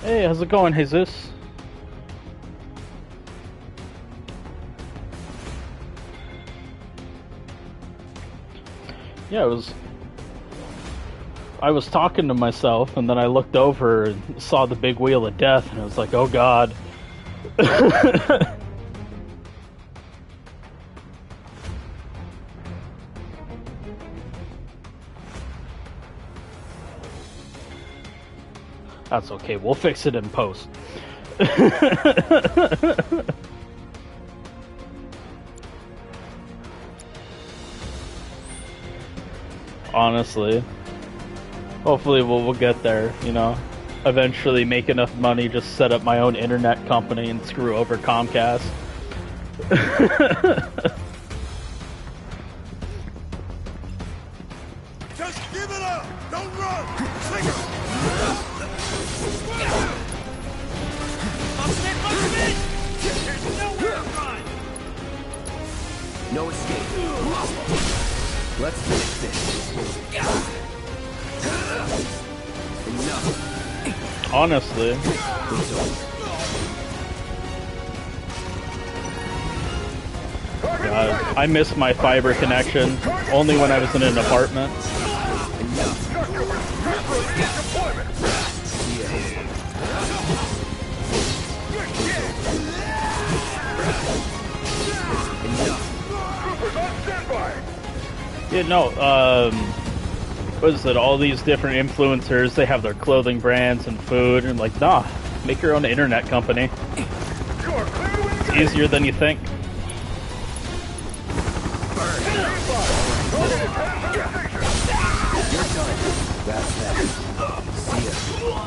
Hey, how's it going, Jesus? Yeah, I was talking to myself, and then I looked over and saw the big wheel of death, and I was like, oh god. That's okay, we'll fix it in post. Honestly. Hopefully we'll get there, you know. Eventually make enough money, just set up my own internet company and screw over Comcast. Just give it up! Don't run! Take it! There's nowhere to run! No escape. Let's finish this. Enough. Honestly. God, I miss my fiber connection, only when I was in an apartment. Yeah, no, what is it, all these different influencers, they have their clothing brands and food, and like, nah, make your own internet company. It's easier than you think.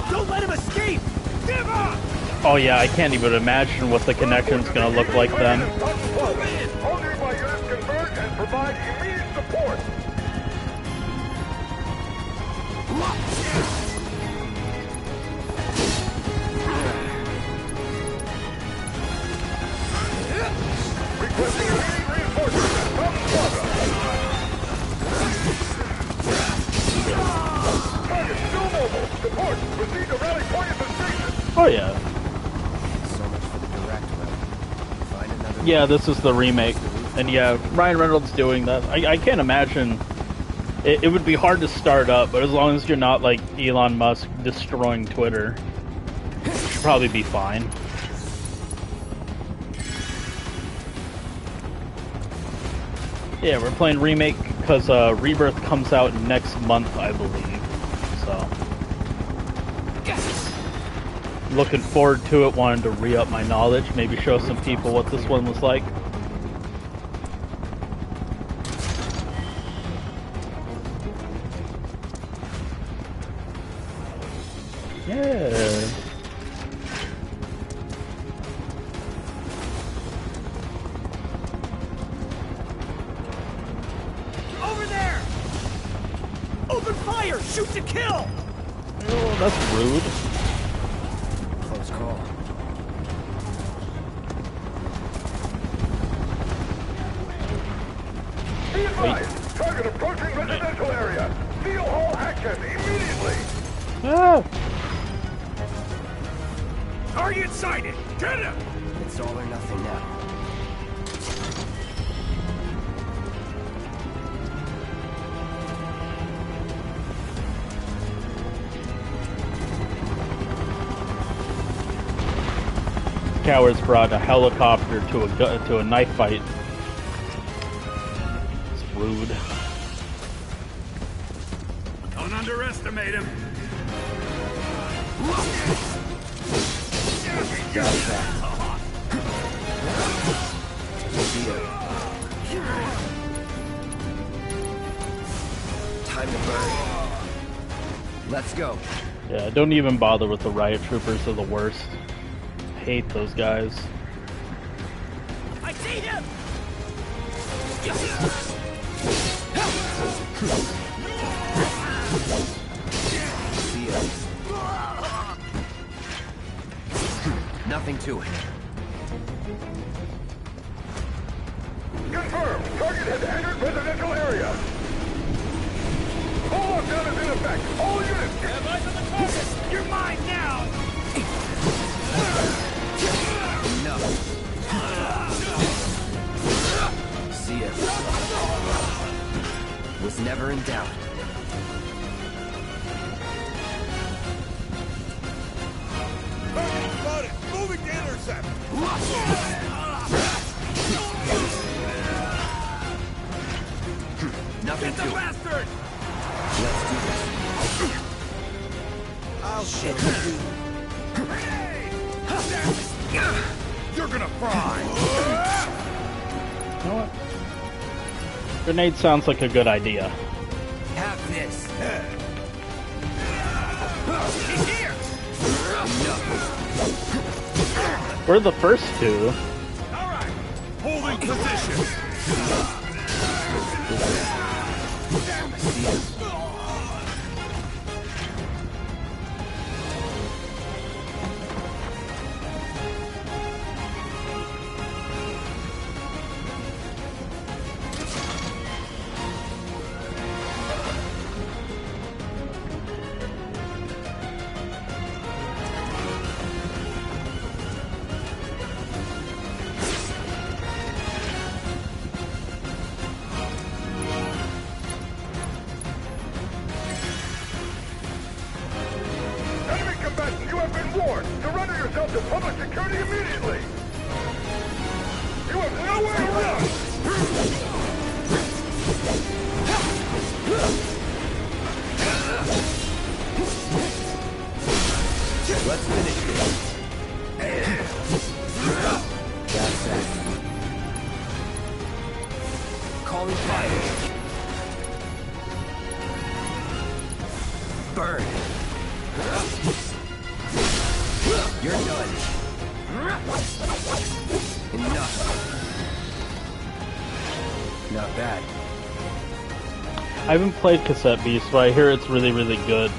Don't let him escape! Give up! Oh yeah, I can't even imagine what the connection's gonna look like then. Only my units convert and provide immediate support! Requesting immediate reinforcements from Squadron! Target still mobile! Support! Proceed to rally point at the station! Oh yeah. So much for the direct route. Find another. Yeah, this is the remake. And yeah, Ryan Reynolds doing that. I can't imagine. It would be hard to start up, but as long as you're not like Elon Musk destroying Twitter, you should probably be fine. Yeah, we're playing Remake because Rebirth comes out next month, I believe. So, looking forward to it, wanted to re-up my knowledge, maybe show some people what this one was like. Yeah. Over there! Open fire! Shoot to kill! Oh, that's rude. Close call. Be advised! Target approaching residential area! Steel Hall action immediately! Ah. Target sighted! Get him! It's all or nothing now. Cowards brought a helicopter to a knife fight. It's rude. Don't underestimate him! Got that. See ya. Time to burn. Let's go. Yeah, don't even bother with the riot troopers. They're the worst. Hate those guys. I see him! See ya. Nothing to it. Confirm. Target has entered residential area. All lockdown is in effect. All units. Have eyes on the target! You're mine now! Enough. See ya. Was never in doubt. Target spotted. Moving to intercept. Nothing Get the to it. bastard! Let's do this. I'll show you. You're gonna fry. You know what? Grenade sounds like a good idea. Have this. He's here! Enough. We're the first two. All right! Holding position. See ya. Enemy combatant, you have been warned. Surrender yourself to public security immediately. You have nowhere to run. Let's finish this. Got that. Calling fire. Burn. You're done. Enough. Not bad. I haven't played Cassette Beast, but I hear it's really, really good.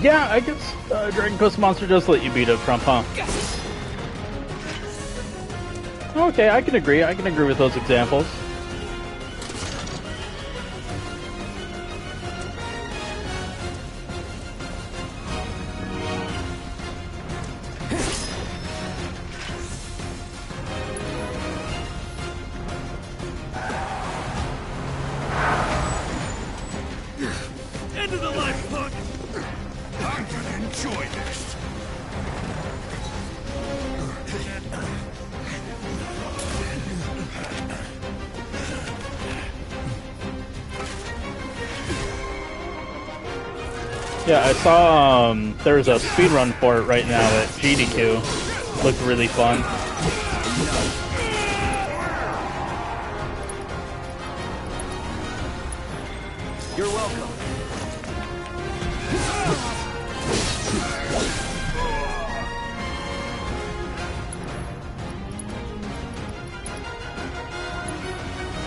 Yeah, I guess Dragon Quest Monster does let you beat up Trump, huh? Okay, I can agree. I can agree with those examples. End of the life, punk! I'm gonna enjoy this. Yeah, I saw there's a speedrun for it right now at GDQ. Looked really fun. You're welcome.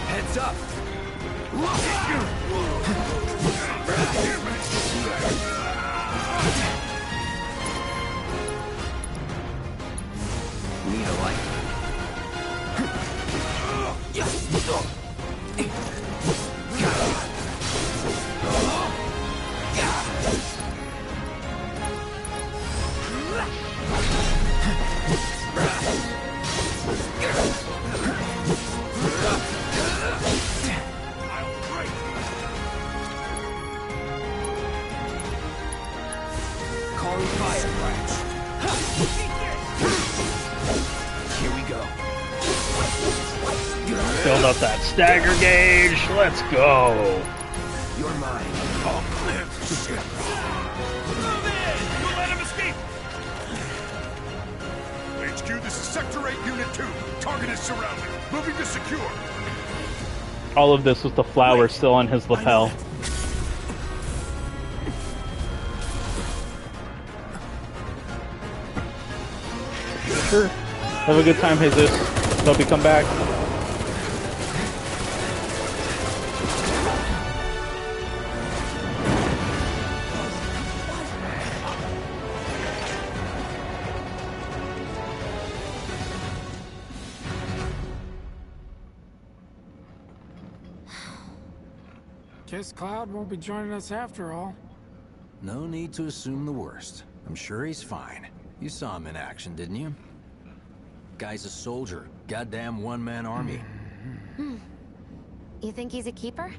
Heads up. Need a light. Calling fire. Here we go. Build up that stagger gauge. Let's go. You're mine. Move in! Don't let him escape! 2, target is surrounded. Moving to secure. All of this with the flower still on his lapel. Sure. Have a good time, Jesus. Hope you come back. Guess Cloud won't be joining us after all. No need to assume the worst. I'm sure he's fine. You saw him in action, didn't you? Guy's a soldier. Goddamn one-man army. You think he's a keeper?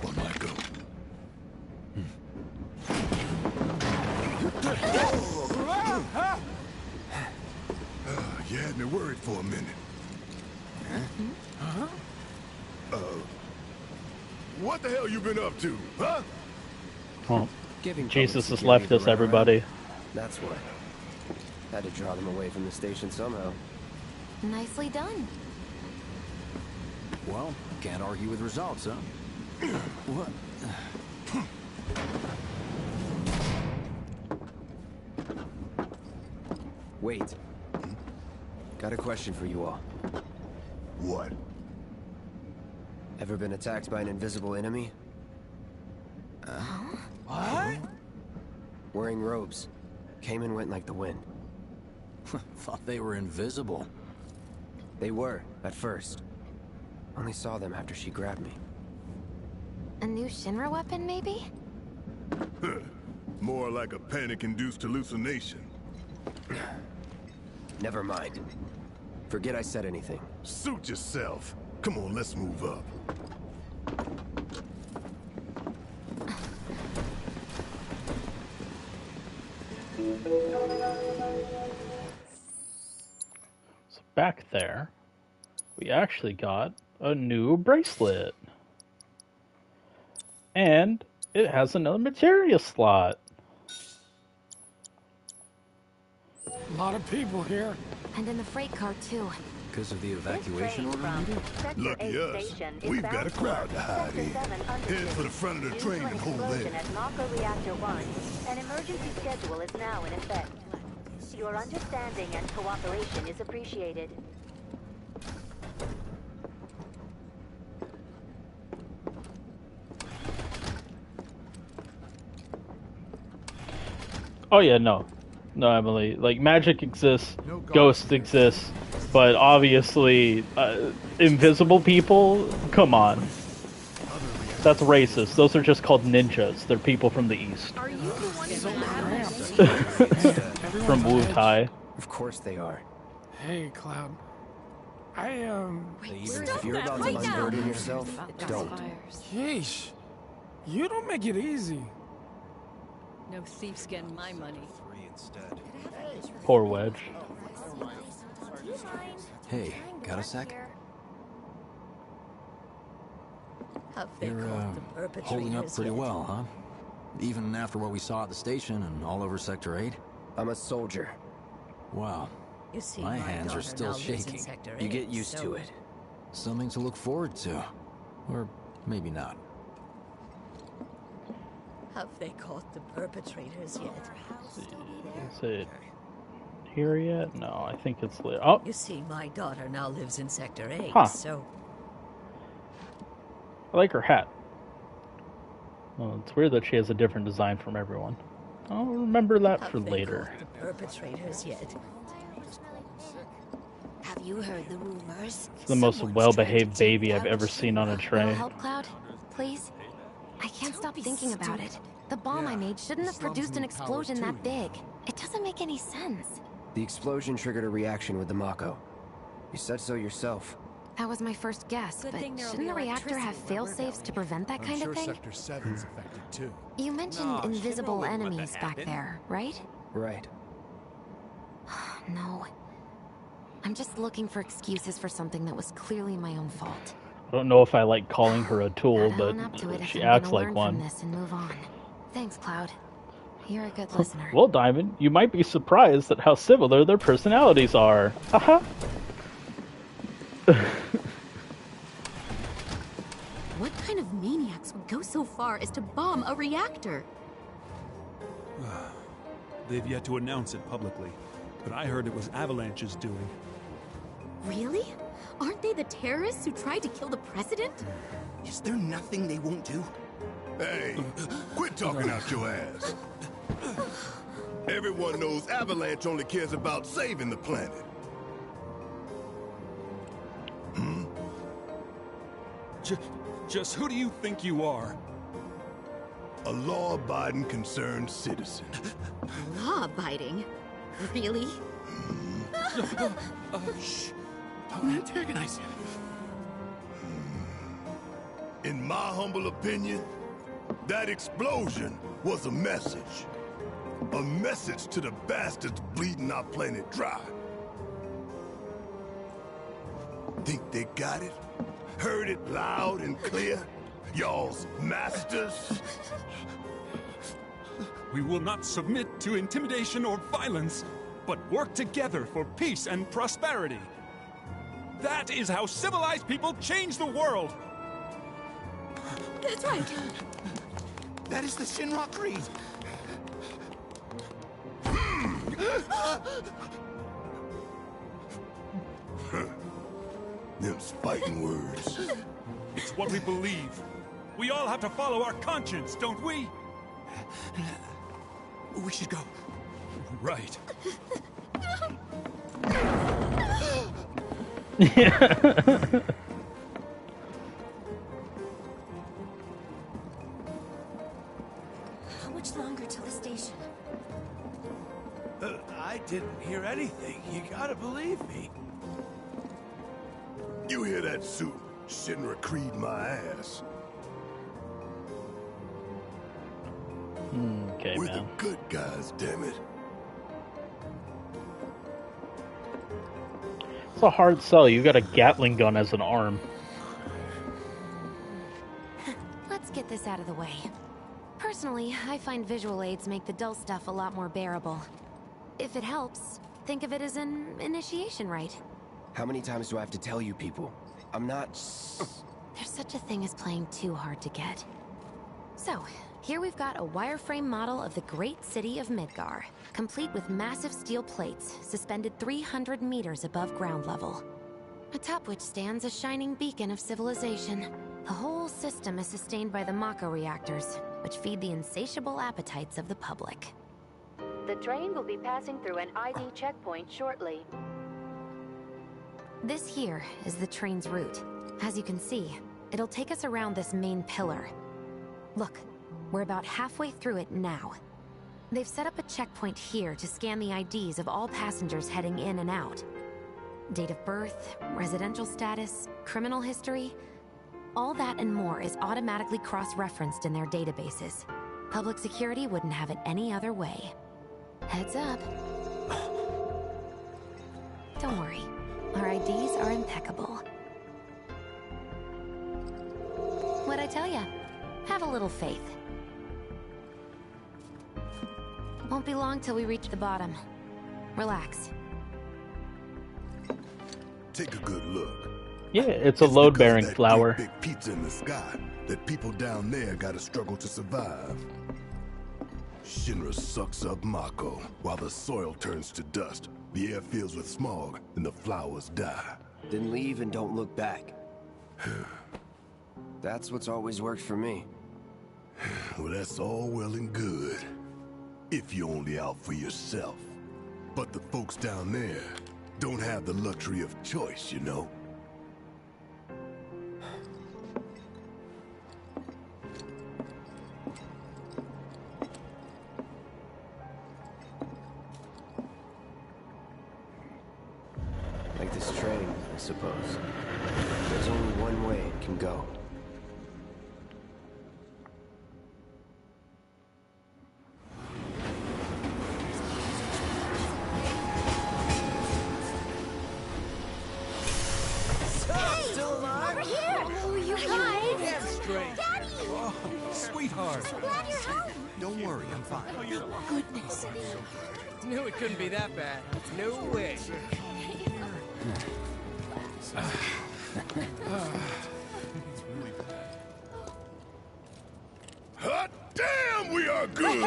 On my go. You had me worried for a minute. What the hell you been up to, huh? Oh, Giving Jesus public has left security us, the runaround. everybody. That's what. Had to draw them away from the station somehow. Nicely done. Well, can't argue with results, huh? What? Wait. Got a question for you all. What? Ever been attacked by an invisible enemy? What? Wearing robes. Came and went like the wind. Thought they were invisible. They were, at first. Only saw them after she grabbed me. A new Shinra weapon, maybe? More like a panic-induced hallucination. Never mind. Forget I said anything. Suit yourself. Come on, let's move up. So back there, we actually got a new bracelet. And it has another materia slot. A lot of people here. And in the freight car, too. Because of the evacuation order, maybe? Lucky us. We've got a crowd to hide in. Head for the front of the train and hold there. At Mako Reactor 1, an emergency schedule is now in effect. Your understanding and cooperation is appreciated. Oh yeah, no, Emily. Like, magic exists, ghosts exist, but obviously, invisible people. Come on, that's racist. Those are just called ninjas. They're people from the east. Are you the one From Wu-Tai. Of course they are. Hey, Cloud. If you're about to unburden yourself, don't. Yeesh. You don't make it easy. No thief's getting my money. Poor Wedge. Hey, got a sec? Have they You're, caught the holding up perpetrators pretty yet? well, huh? Even after what we saw at the station and all over Sector 8? I'm a soldier. Wow. You see, My hands daughter are still now lives in shaking. Sector You 8, get used so to it. Something to look forward to. Or maybe not. Have they caught the perpetrators yet? Is it here yet? No, I think it's lit. Oh, You see, my daughter now lives in Sector 8, Huh. so I like her hat. Oh, it's weird that she has a different design from everyone. I'll remember that have for they later. caught the perpetrators yet? Have you heard the rumors? It's the most Someone's well-behaved trying to baby I've ever seen on a Will tray. help, Cloud? Please? I can't stop thinking about it. The bomb I made shouldn't have produced an explosion that big. It doesn't make any sense. The explosion triggered a reaction with the Mako. You said so yourself. That was my first guess, Good but thing there'll shouldn't the be reactor have electricity where we're fail-safes going. to prevent that kind of thing? Sector 7's affected too. You mentioned invisible enemies back there, right? Right. No. I'm just looking for excuses for something that was clearly my own fault. I don't know if I like calling her a tool, Gotta but own up to it if she I'm acts gonna like learn one. from this and move on. Thanks, Cloud. You're a good listener. Well, Diamond, you might be surprised at how similar their personalities are. Haha. What kind of maniacs would go so far as to bomb a reactor? They've yet to announce it publicly, but I heard it was Avalanche's doing. Really? Aren't they the terrorists who tried to kill the president? Is there nothing they won't do? Hey, quit talking out your ass. Everyone knows Avalanche only cares about saving the planet. Just who do you think you are? A law-abiding, concerned citizen. Law-abiding? Really? Shh. Don't antagonize him. In my humble opinion, that explosion was a message. A message to the bastards bleeding our planet dry. Think they got it? Heard it loud and clear? Y'all's masters? We will not submit to intimidation or violence, but work together for peace and prosperity. That is how civilized people change the world! That's right. That is the Shinra Creed. Them's fighting words. It's what we believe. We all have to follow our conscience, don't we? We should go. Right. How much longer till the station? I didn't hear anything. You gotta believe me. You hear that suit? Shinra Creed my ass. Okay, We're man. the good guys, damn it. It's a hard sell. You got a Gatling gun as an arm. Let's get this out of the way. Personally, I find visual aids make the dull stuff a lot more bearable. If it helps, think of it as an initiation rite. How many times do I have to tell you people? I'm not... There's such a thing as playing too hard to get. So, here we've got a wireframe model of the great city of Midgar, complete with massive steel plates suspended 300 meters above ground level. Atop which stands a shining beacon of civilization. The whole system is sustained by the Mako reactors, which feed the insatiable appetites of the public. The train will be passing through an ID checkpoint shortly. This here is the train's route. As you can see, it'll take us around this main pillar. Look, we're about halfway through it now. They've set up a checkpoint here to scan the IDs of all passengers heading in and out. Date of birth, residential status, criminal history, all that and more is automatically cross-referenced in their databases. Public security wouldn't have it any other way. Heads up. Don't worry, our IDs are impeccable. What'd I tell ya? Have a little faith. Won't be long till we reach the bottom. Relax. Take a good look. Yeah, it's a load-bearing because of that flower. Big pizza in the sky that people down there gotta struggle to survive. Shinra sucks up Mako while the soil turns to dust, the air fills with smog, and the flowers die. Then leave and don't look back. That's what's always worked for me. Well, that's all well and good. If you're only out for yourself. But the folks down there don't have the luxury of choice, you know? Like this train, I suppose. There's only one way it can go. Over here! Oh, you guys! Straight. Daddy! Oh, sweetheart. Glad you're home! Don't worry, I'm fine. Goodness. Knew it couldn't be that bad. No way. Hot damn, we are good!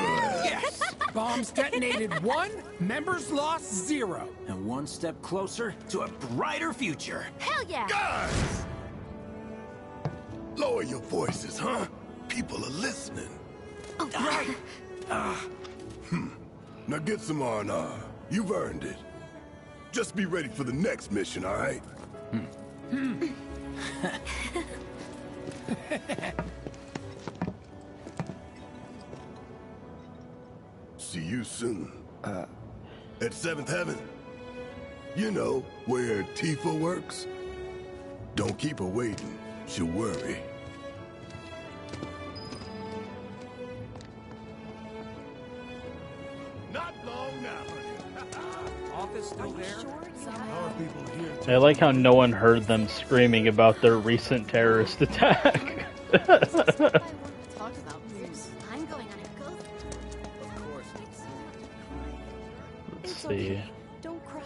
Yes! Bombs detonated 1, members lost 0. And one step closer to a brighter future. Hell yeah! Guys! Lower your voices, huh? People are listening. Oh, right. Now get some R&R. You've earned it. Just be ready for the next mission, all right? See you soon. At 7th Heaven. You know, where Tifa works. Don't keep her waiting. She'll worry. Not long now. Office still there? I like how no one heard them screaming about their recent terrorist attack. Talk about this. I'm going on a ghost. Of course. Let's see. Don't cry.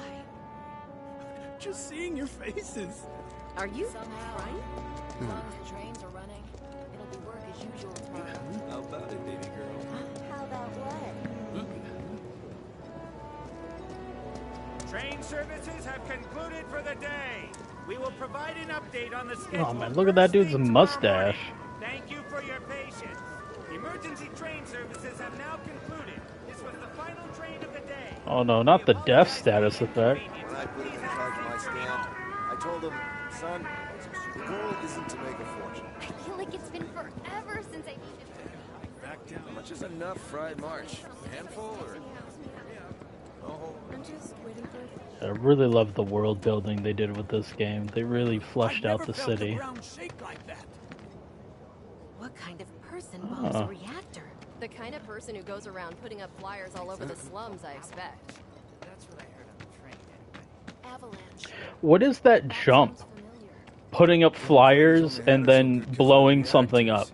Just seeing your faces. Are you crying? As long as the trains are running, it'll be work as usual tomorrow. How about it, baby girl? How about what? Train services have concluded for the day. We will provide an update on the schedule. Oh man, look at that dude's mustache. Thank you for your patience. Emergency train services have now concluded. This was the final train of the day. Oh no, not the death status effect. When I put him in charge of my stand, I told him, son, the goal isn't to make a fortune. I feel like it's been forever since I needed Back down. How much is enough fried March? A handful or? Oh. I'm just waiting for it. I really love the world building they did with this game. They really fleshed out the city. What kind of person bombs a reactor? The kind of person who goes around putting up flyers all over the slums, I expect. That's what I heard on the train, anyway. Avalanche. What is that jump? Putting up flyers and then blowing something up.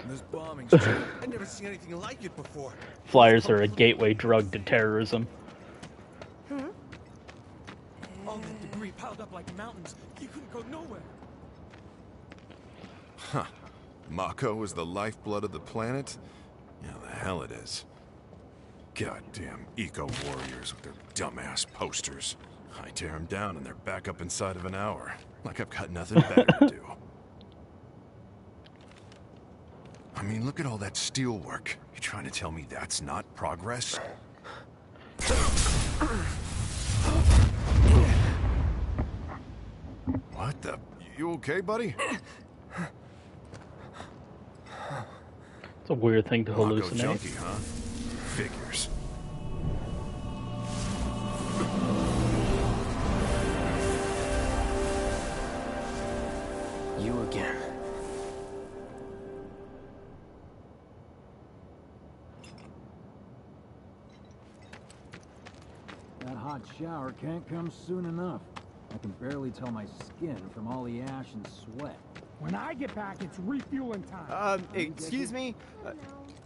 This bombing shit. I've never seen anything like it before. Flyers are a gateway drug to terrorism. All that debris piled up like mountains. You couldn't go nowhere. Huh. Mako is the lifeblood of the planet? Yeah, the hell it is. Goddamn eco-warriors with their dumbass posters. I tear them down and they're back up inside of an hour. Like I've got nothing better to do. I mean, look at all that steel work. You trying to tell me that's not progress? What the? You okay, buddy? It's a weird thing to Mako hallucinate. junkie, huh? Figures. You again. That hot shower can't come soon enough. I can barely tell my skin from all the ash and sweat. When I get back, it's refueling time. Excuse me?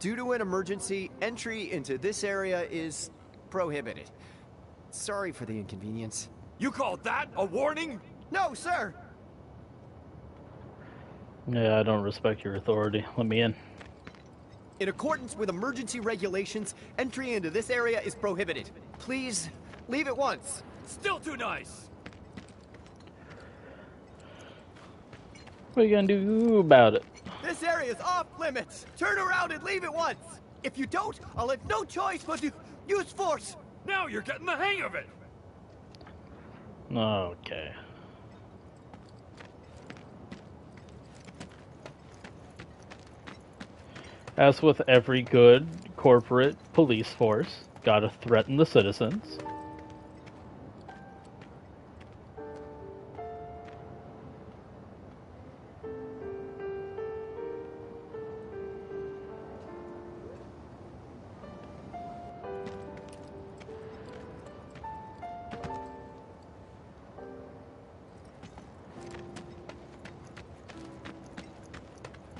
Due to an emergency, entry into this area is prohibited. Sorry for the inconvenience. You called that a warning? No, sir! Yeah, I don't respect your authority. Let me in. In accordance with emergency regulations, entry into this area is prohibited. Please, leave at once. Still too nice. What are you gonna do about it? This area is off limits. Turn around and leave at once. If you don't, I'll have no choice but to use force. Now you're getting the hang of it. Okay. As with every good corporate police force, gotta threaten the citizens.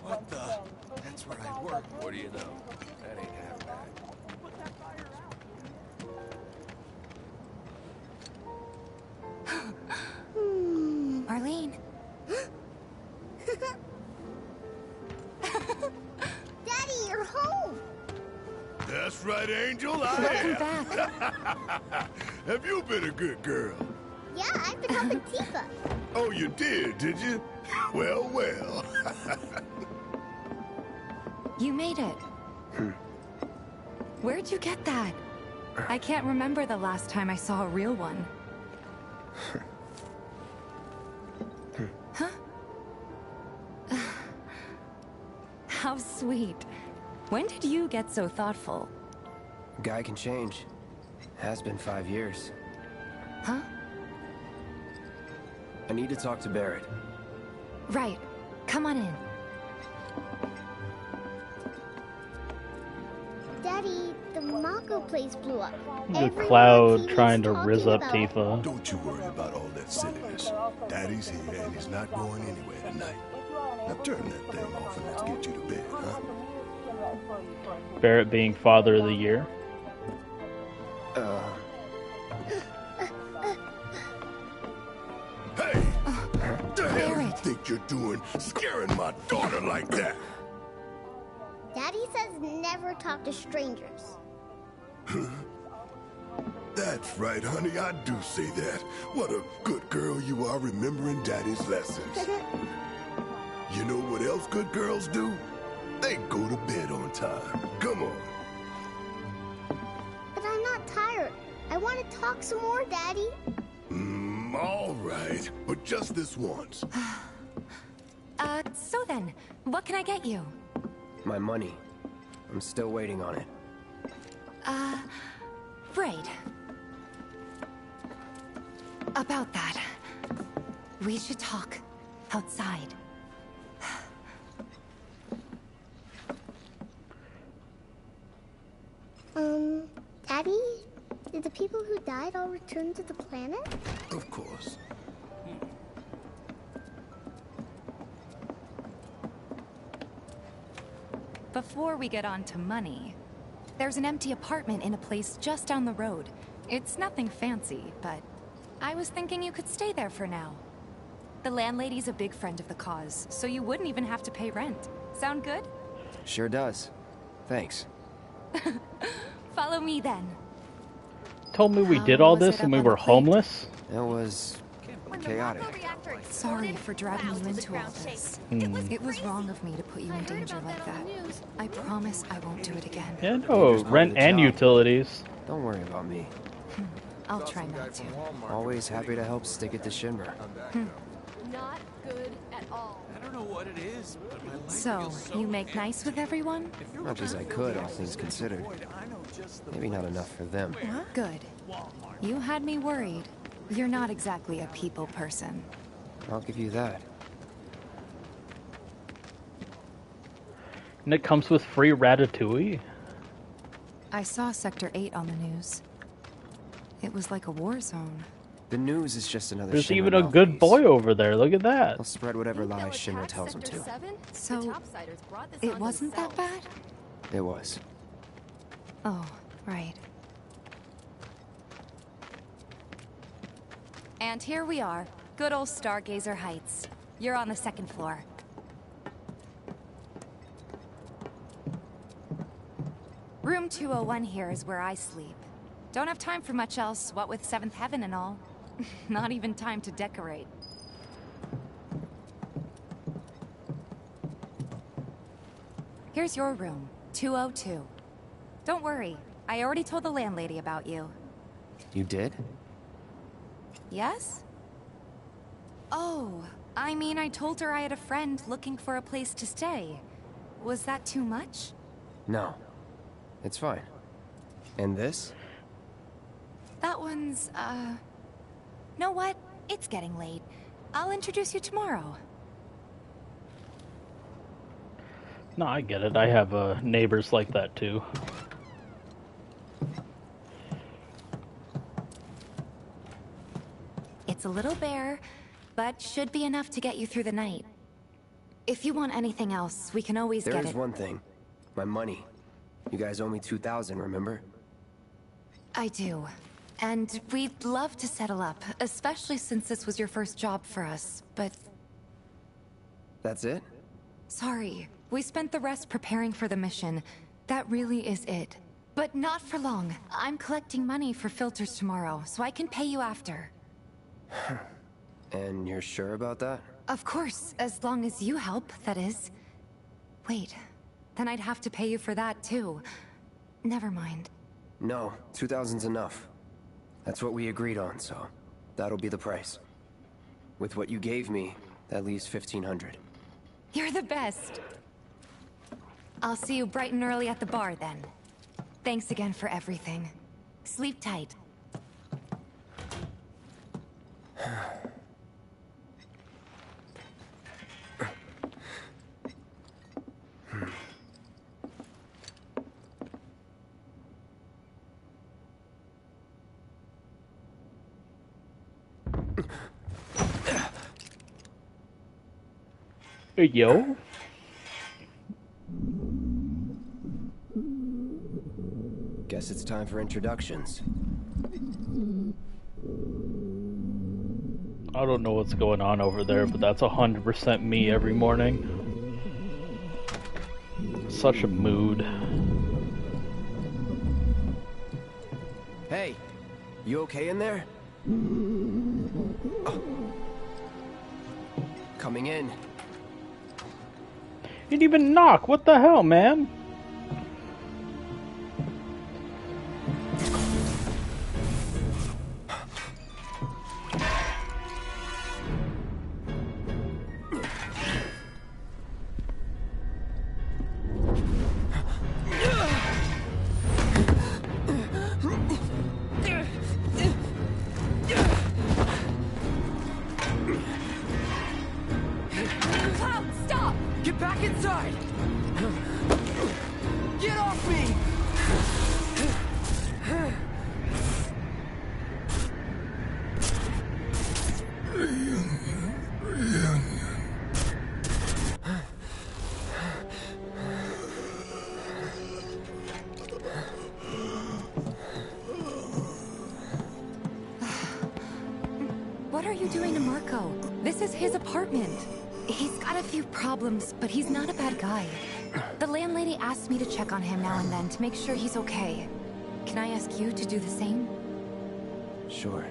What the? That's where I work. What do you know? That ain't half bad. Arlene. Daddy, you're home! That's right, Angel, I Welcome am. back. Have you been a good girl? Yeah, I've been helping Tifa. Oh, you did you? Well, well. You made it. Where'd you get that? I can't remember the last time I saw a real one. Huh? How sweet. When did you get so thoughtful? Guy can change. Has been 5 years. Huh? I need to talk to Barrett. Right. Come on in. Daddy, the Mako place blew up. The Everyone Cloud on TV's trying to talking riz up about- Tifa. Don't you worry about all that silliness. Daddy's here and he's not going anywhere tonight. Now turn that thing off and let's get you to bed, huh? Barrett being Father of the Year. Hey! What the hell you think you're doing scaring my daughter like that? Daddy says never talk to strangers. That's right, honey, I do say that. What a good girl you are remembering Daddy's lessons. You know what else good girls do? They go to bed on time. Come on. But I'm not tired. I want to talk some more, Daddy. All right, but just this once. So then, what can I get you? My money. I'm still waiting on it. Right. About that. We should talk outside. Daddy? Did the people who died all return to the planet? Of course. Before we get on to money, there's an empty apartment in a place just down the road. It's nothing fancy, but I was thinking you could stay there for now. The landlady's a big friend of the cause, so you wouldn't even have to pay rent. Sound good? Sure does. Thanks. Follow me then. Told me we did all this and we were homeless? It was chaotic. Sorry for dragging you into all this. It was wrong of me to put you in danger like that. I promise I won't do it again. Yeah, no, rent and utilities. Don't worry about me. I'll try not to. Always happy to help stick it to Shinra. Not good at all. I don't know what it is, but my life So, feels so you make nice with everyone? Much as I could, all things considered. Maybe not enough for them. Good. You had me worried. You're not exactly a people person. I'll give you that. And it comes with free ratatouille? I saw Sector 8 on the news. It was like a war zone. The news is just another There's Shinra even a mouthpiece. good boy over there, look at that. I'll spread whatever lies Shinra tells them to. So, it wasn't that bad? It was. Oh, right. And here we are, good old Stargazer Heights. You're on the second floor. Room 201 here is where I sleep. Don't have time for much else, what with 7th Heaven and all. Not even time to decorate. Here's your room, 202. Don't worry, I already told the landlady about you. You did? Yes? Oh, I mean, I told her I had a friend looking for a place to stay. Was that too much? No. It's fine. And this? That one's, know what? It's getting late. I'll introduce you tomorrow. No, I get it. I have neighbors like that too. It's a little bare, but should be enough to get you through the night. If you want anything else, we can always get it. There is one thing. My money. You guys owe me 2,000, remember? I do. And we'd love to settle up, especially since this was your first job for us, but... That's it? Sorry. We spent the rest preparing for the mission. That really is it. But not for long. I'm collecting money for filters tomorrow, so I can pay you after. And you're sure about that? Of course, as long as you help, that is. Wait, then I'd have to pay you for that too. Never mind. No, 2,000's enough. That's what we agreed on, so that'll be the price. With what you gave me, that leaves 1,500. You're the best. I'll see you bright and early at the bar then. Thanks again for everything. Sleep tight. Hey, yo. Guess it's time for introductions. I don't know what's going on over there, but that's 100% me every morning. Such a mood. Hey, you okay in there? Oh. Coming in. You didn't even knock. What the hell, man? What are you doing to Marco? This is his apartment. He's got a few problems, but he's not a bad guy. The landlady asked me to check on him now and then to make sure he's okay. Can I ask you to do the same? Sure.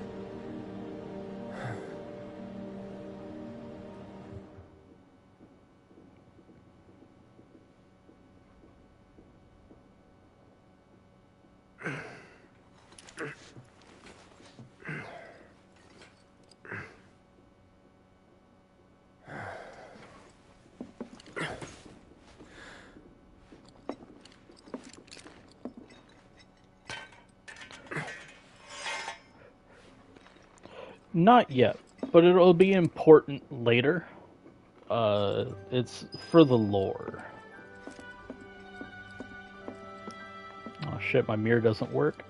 Not yet, but it'll be important later. It's for the lore. Oh shit, my mirror doesn't work.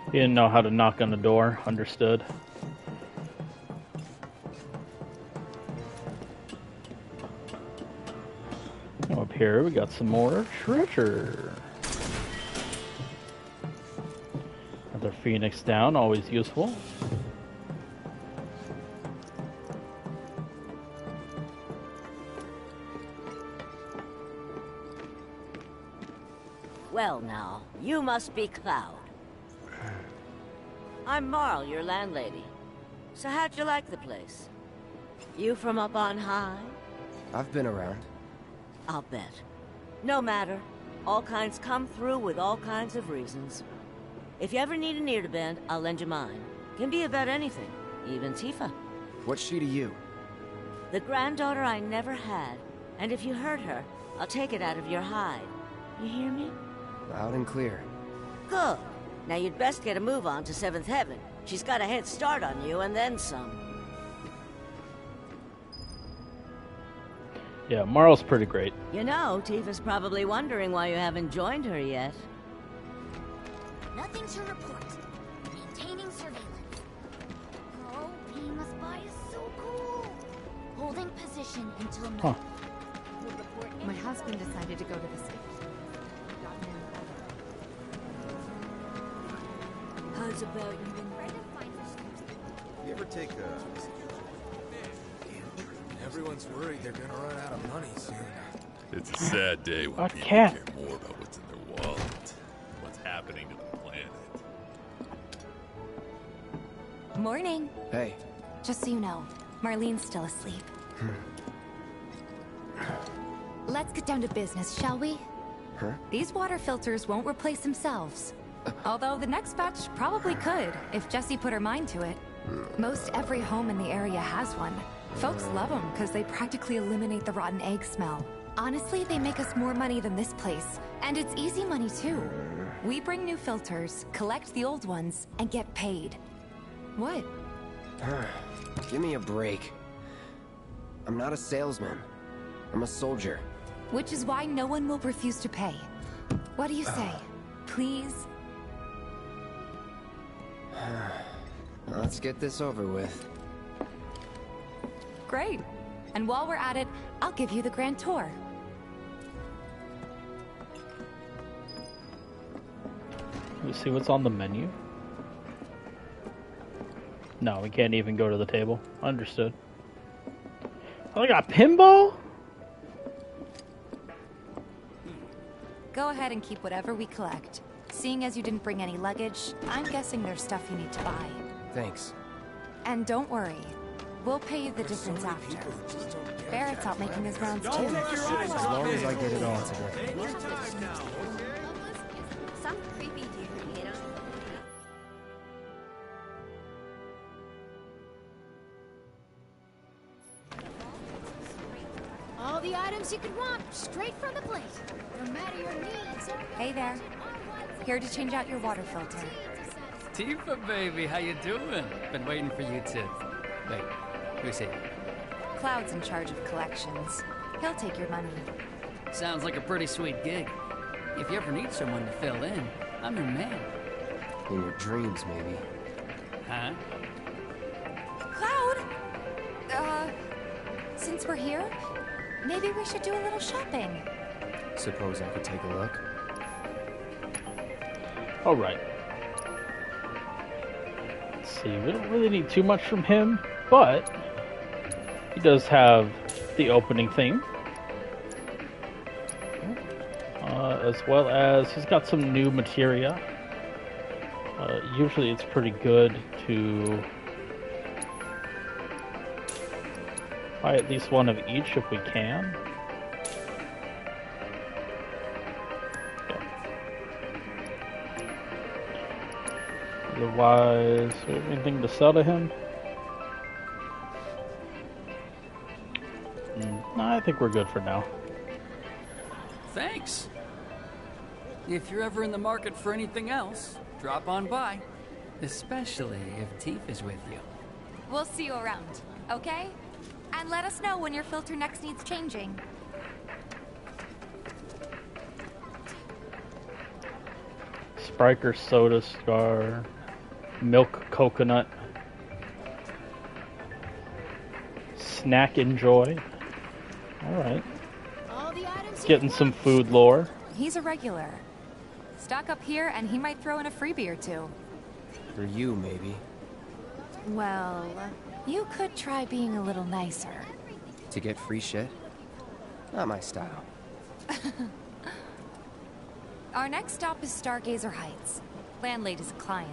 You didn't know how to knock on the door. Understood. Up here we got some more treasure. Another phoenix down, always useful. Well now, you must be Cloud. I'm Marl, your landlady. So how'd you like the place? You from up on high? I've been around. I'll bet. No matter. All kinds come through with all kinds of reasons. If you ever need an ear to bend, I'll lend you mine. Can be about anything, even Tifa. What's she to you? The granddaughter I never had, and if you hurt her, I'll take it out of your hide. You hear me? Loud and clear. Good. Now you'd best get a move on to 7th Heaven. She's got a head start on you, and then some. Yeah, Marl's pretty great. You know, Tifa's probably wondering why you haven't joined her yet. Nothing to report. Maintaining surveillance. Oh, being a spy is so cool. Holding position until night. Huh. My husband decided to go to the city. How's about you? You ever take a... Everyone's worried they're gonna run out of money soon. It's a sad day when people cat. care more about what's in their wallet, what's happening to the planet. Morning. Hey. Just so you know, Marlene's still asleep. Let's get down to business, shall we? Huh? These water filters won't replace themselves. Although the next batch probably could, if Jessie put her mind to it. Most every home in the area has one. Folks love them because they practically eliminate the rotten egg smell. Honestly, they make us more money than this place. And it's easy money too. We bring new filters, collect the old ones, and get paid. What? Give me a break. I'm not a salesman. I'm a soldier. Which is why no one will refuse to pay. What do you say? Please? Let's get this over with. Great. And while we're at it, I'll give you the grand tour. Let's see what's on the menu. No, we can't even go to the table. Understood. Oh, they got pinball? Go ahead and keep whatever we collect. Seeing as you didn't bring any luggage, I'm guessing there's stuff you need to buy. Thanks. And don't worry, we'll pay you the difference after. Barrett's out making his rounds too. As long as I get it all today. Some creepy dude, you know? All the items you could want, straight from the plate. No matter your needs. Hey there. Here to change out your water filter. Tifa, baby, how you doing? Been waiting for you to... Wait, who's he? Cloud's in charge of collections. He'll take your money. Sounds like a pretty sweet gig. If you ever need someone to fill in, I'm your man. In your dreams, maybe. Huh? Cloud! Since we're here, maybe we should do a little shopping. Suppose I could take a look? Alright. Let's see, we don't really need too much from him, but he does have the opening theme. As well as he's got some new materia. Usually it's pretty good to buy at least one of each if we can. Otherwise, do we have anything to sell to him? No, I think we're good for now. Thanks. If you're ever in the market for anything else, drop on by. Especially if Tifa's with you. We'll see you around, okay? And let us know when your filter next needs changing. Spriker Soda Star, Milk Coconut, Snack Enjoy. Alright. Getting some food lore. He's a regular. Stock up here and he might throw in a freebie or two. For you, maybe. Well, you could try being a little nicer. To get free shit? Not my style. Our next stop is Stargazer Heights. Landlady's a client.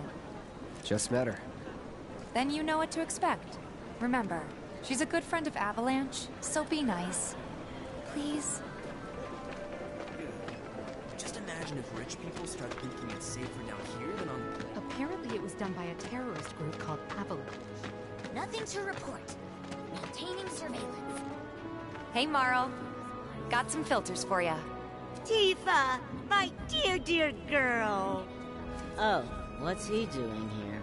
Just met her. Then you know what to expect. Remember, she's a good friend of Avalanche, so be nice. Please? Just imagine if rich people start thinking it's safer down here than on... Apparently it was done by a terrorist group called Avalanche. Nothing to report. Maintaining surveillance. Hey, Marl. Got some filters for ya. Tifa, my dear, dear girl. Oh, what's he doing here?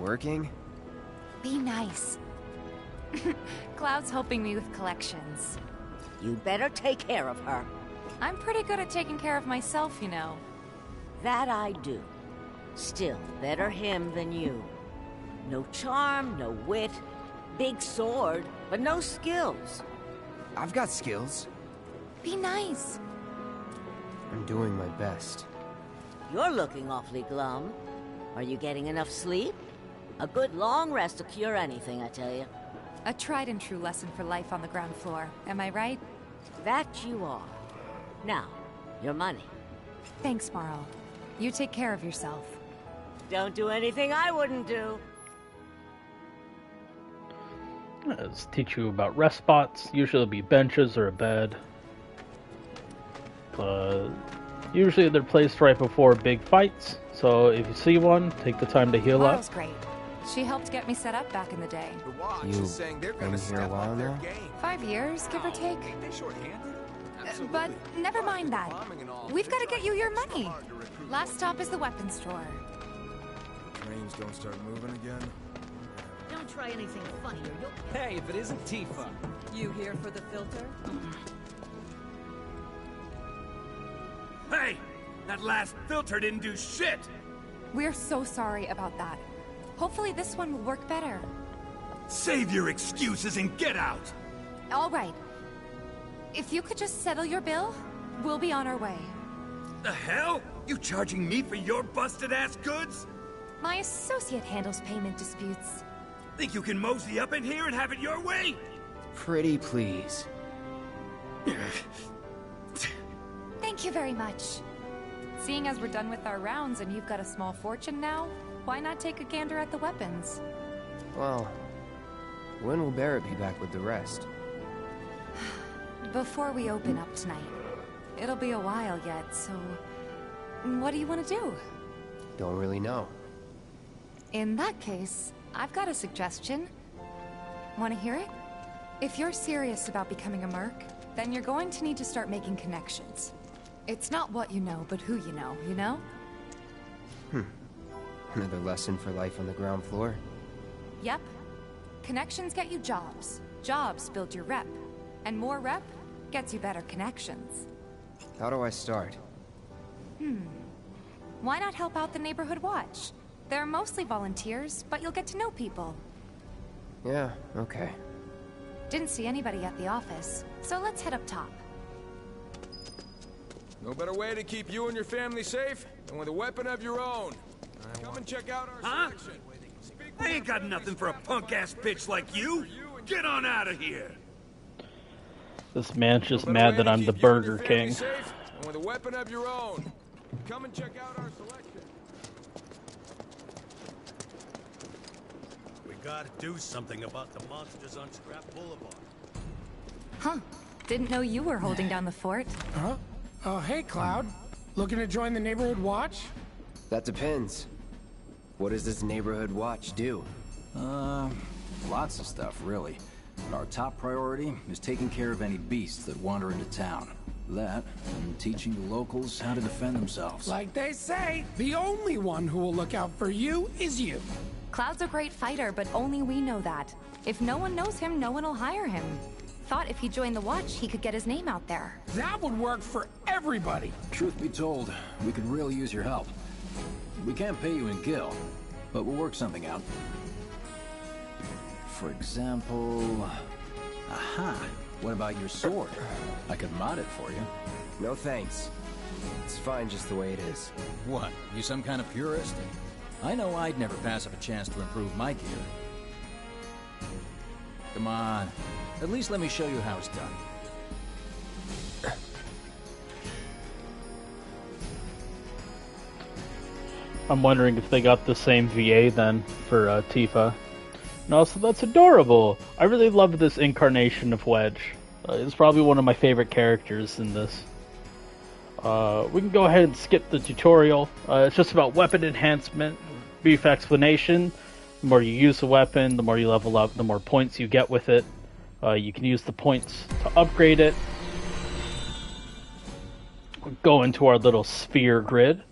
Working? Be nice. Cloud's helping me with collections. You'd better take care of her. I'm pretty good at taking care of myself, you know. That I do. Still, better him than you. No charm, no wit. Big sword, but no skills. I've got skills. Be nice. I'm doing my best. You're looking awfully glum. Are you getting enough sleep? A good long rest will cure anything, I tell you. A tried and true lesson for life on the ground floor, am I right? That you are. Now, your money. Thanks, Marl. You take care of yourself. Don't do anything I wouldn't do. Let's teach you about rest spots. Usually it'll be benches or a bed. Usually they're placed right before big fights, so if you see one, take the time to heal Laurel's up. great. She helped get me set up back in the day. You've been here a while now? 5 years, give or take. But never mind that. We've got to get you your money. Last stop is the weapons store. Trains don't start moving again. Don't try anything funny or you'll... Hey, if it isn't Tifa. You here for the filter? Hey! That last filter didn't do shit! We're so sorry about that. Hopefully this one will work better. Save your excuses and get out! All right. If you could just settle your bill, we'll be on our way. The hell? You charging me for your busted-ass goods? My associate handles payment disputes. Think you can mosey up in here and have it your way? Pretty please. Thank you very much. Seeing as we're done with our rounds and you've got a small fortune now, why not take a gander at the weapons? Well, when will Barrett be back with the rest? Before we open up tonight. It'll be a while yet, so... what do you want to do? Don't really know. In that case, I've got a suggestion. Want to hear it? If you're serious about becoming a merc, then you're going to need to start making connections. It's not what you know, but who you know, you know? Another lesson for life on the ground floor? Yep. Connections get you jobs. Jobs build your rep. And more rep gets you better connections. How do I start? Why not help out the neighborhood watch? They're mostly volunteers, but you'll get to know people. Yeah, okay. Didn't see anybody at the office, so let's head up top. No better way to keep you and your family safe than with a weapon of your own. Come and check out our selection. I ain't got nothing for a punk-ass bitch like you! Get on out of here! This man's just mad that I'm the Burger King. And with a weapon of your own. Come and check out our selection. We gotta do something about the monsters on Scrap Boulevard. Huh. Didn't know you were holding down the fort. Huh? Oh, hey, Cloud. Looking to join the neighborhood watch? That depends. What does this neighborhood watch do? Lots of stuff, really. But our top priority is taking care of any beasts that wander into town. That, and teaching the locals how to defend themselves. Like they say, the only one who will look out for you is you. Cloud's a great fighter, but only we know that. If no one knows him, no one will hire him. Thought if he joined the watch, he could get his name out there. That would work for everybody. Truth be told, we could really use your help. We can't pay you in gil, but we'll work something out. For example... Aha! What about your sword? I could mod it for you. No thanks. It's fine just the way it is. What? You some kind of purist? I know I'd never pass up a chance to improve my gear. Come on. At least let me show you how it's done. I'm wondering if they got the same VA then for Tifa. And also, that's adorable! I really love this incarnation of Wedge. It's probably one of my favorite characters in this. We can go ahead and skip the tutorial. It's just about weapon enhancement, brief explanation. The more you use the weapon, the more you level up, the more points you get with it. You can use the points to upgrade it. Go into our little sphere grid.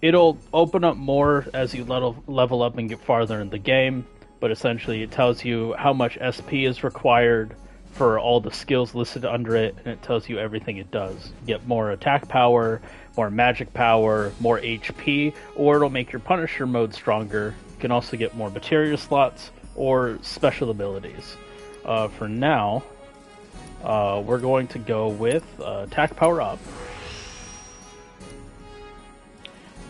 It'll open up more as you level up and get farther in the game, but essentially it tells you how much SP is required for all the skills listed under it, and it tells you everything it does. You get more attack power, more magic power, more HP, or it'll make your Punisher mode stronger. You can also get more materia slots or special abilities. For now, we're going to go with attack power up.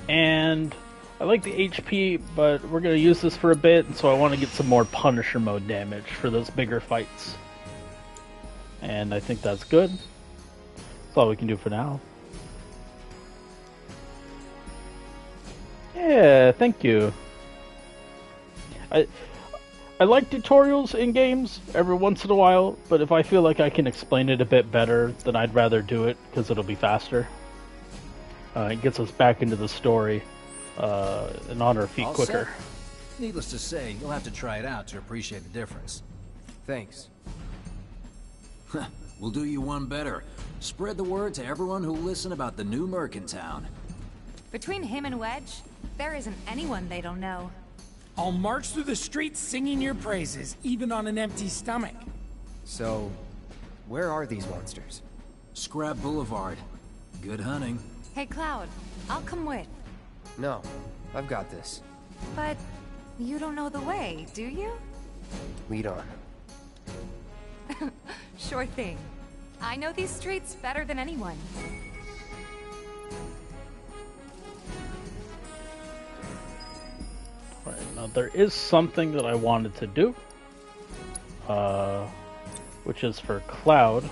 And I like the HP, but we're going to use this for a bit, and so I want to get some more Punisher mode damage for those bigger fights. And I think that's good. That's all we can do for now. Yeah, thank you. I like tutorials in games every once in a while, but if I feel like I can explain it a bit better, then I'd rather do it, because it'll be faster. It gets us back into the story and on our feet All quicker. set? Needless to say, you'll have to try it out to appreciate the difference. Thanks. We'll do you one better. Spread the word to everyone who'll listen about the new merc in town. Between him and Wedge, there isn't anyone they don't know. I'll march through the streets singing your praises, even on an empty stomach. So, where are these monsters? Scrap Boulevard. Good hunting. Hey Cloud, I'll come with. No, I've got this. But you don't know the way, do you? Lead on. Sure thing. I know these streets better than anyone. Alright, now there is something that I wanted to do, which is for Cloud.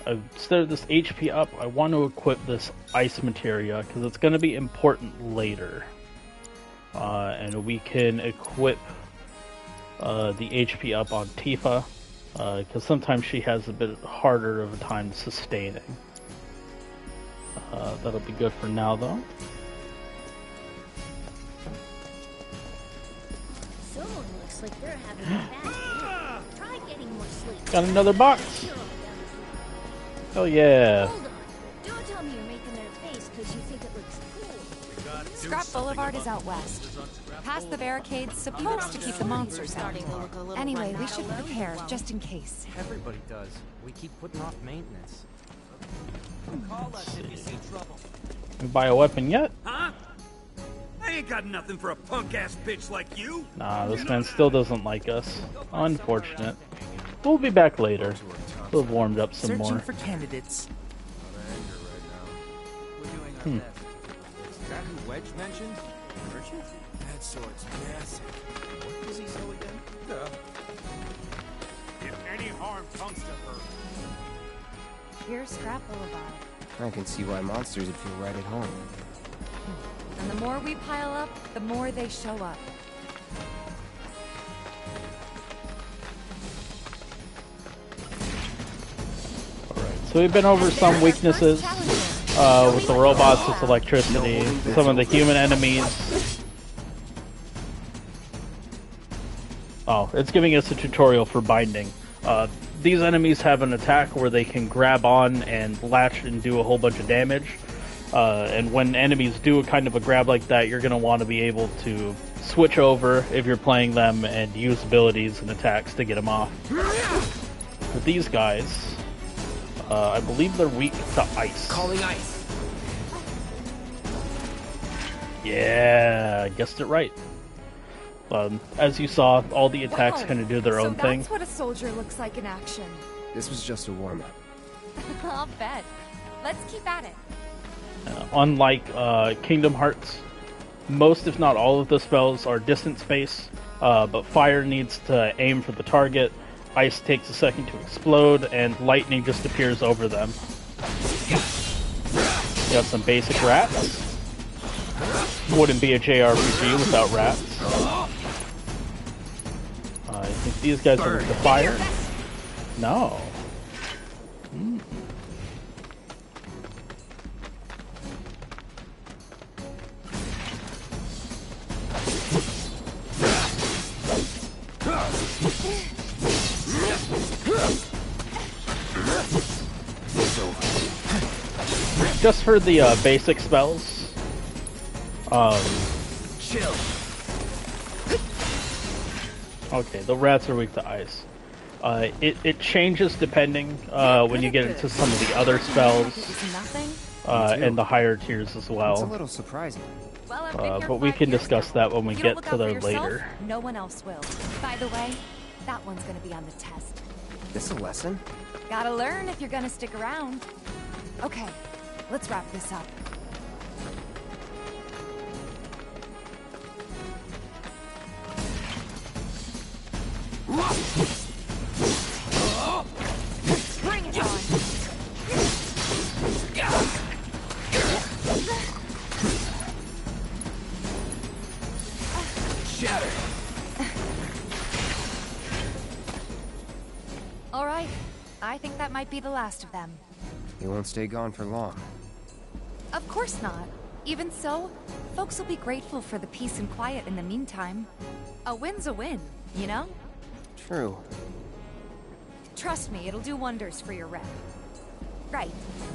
Instead of this HP up, I want to equip this ice materia, because it's going to be important later. And we can equip the HP up on Tifa, because sometimes she has a bit harder of a time sustaining. That'll be good for now, though. Someone looks like they're having a bad day. Try getting more sleep. Got another box! Oh yeah! Hold on. Don't tell me you're making their face because you think it looks cool. Scrap Boulevard is out west. Past the barricades, supposed to keep the monsters out. Anyway, we should prepare, just in case. Everybody does. We keep putting off maintenance. Call us if you see trouble. Can we buy a weapon yet? Huh? I ain't got nothing for a punk-ass bitch like you. Nah, this man still doesn't like us. Unfortunate. We'll be back later. We'll have warmed up some more. Searching for candidates. We're doing our Hmm. best. Is that who Wedge mentioned? Merchant? That sword's massive. What does he sell again? If any harm comes to her. Here's Scrap Boulevard. I can see why monsters would feel right at home. And the more we pile up, the more they show up. So we've been over some weaknesses with the robots, with electricity, some of the human enemies. Oh, it's giving us a tutorial for binding. These enemies have an attack where they can grab on and latch and do a whole bunch of damage. And when enemies do a kind of a grab like that, you're going to want to be able to switch over if you're playing them and use abilities and attacks to get them off. With these guys, I believe they're weak to ice. Calling ice. Yeah, guessed it right. As you saw, all the attacks Wow. kind of do their own thing. That's what a soldier looks like in action. This was just a warm-up. I'll bet. Let's keep at it. Unlike Kingdom Hearts, most if not all of the spells are distance based, but fire needs to aim for the target, ice takes a second to explode, and lightning just appears over them. You have some basic rats. Wouldn't be a JRPG without rats. I think these guys are with the fire. No. Mm. Just for the basic spells. Chill. Okay, the rats are weak to ice. It changes depending when you get into some of the other spells and the higher tiers as well. It's a little surprising. Well, but we can discuss that when we get to there later. No one else will. By the way, that one's gonna be on the test. This a lesson? Gotta learn if you're gonna stick around. Okay, let's wrap this up. Bring it on! Shatter! All right, I think that might be the last of them. You won't stay gone for long. Of course not. Even so, folks will be grateful for the peace and quiet in the meantime. A win's a win, you know? True. Trust me, it'll do wonders for your rep. Right,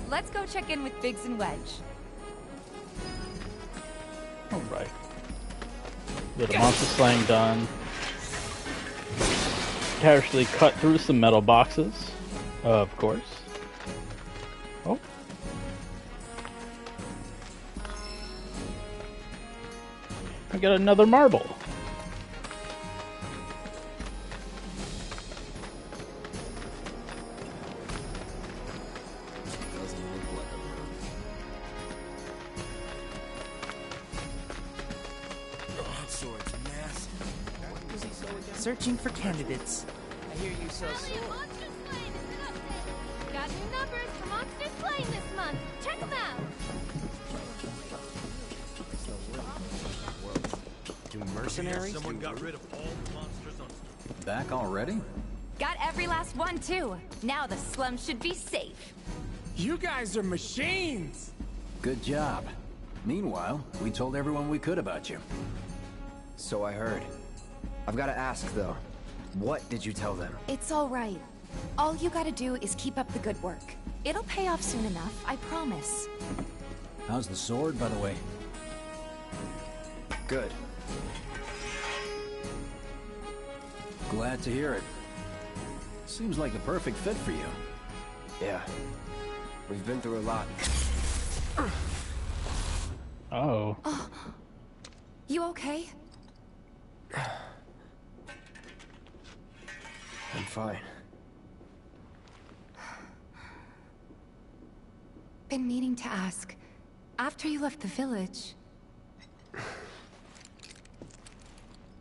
let's go check in with Biggs and Wedge. Alright. Get a monster slaying done. Casually cut through some metal boxes, of course. Oh. I got another marble. Searching for candidates. I hear you sell Got new numbers for Monsters Playing this month. Check them out. Do mercenaries? Someone got rid of all the monsters on. Back already? Got every last one, too. Now the slum should be safe. You guys are machines! Good job. Meanwhile, we told everyone we could about you. So I heard. I've got to ask, though. What did you tell them? It's all right. All you gotta do is keep up the good work. It'll pay off soon enough, I promise. How's the sword, by the way? Good. Glad to hear it. Seems like the perfect fit for you. Yeah. We've been through a lot. Oh. You okay? I'm fine. Been meaning to ask. After you left the village...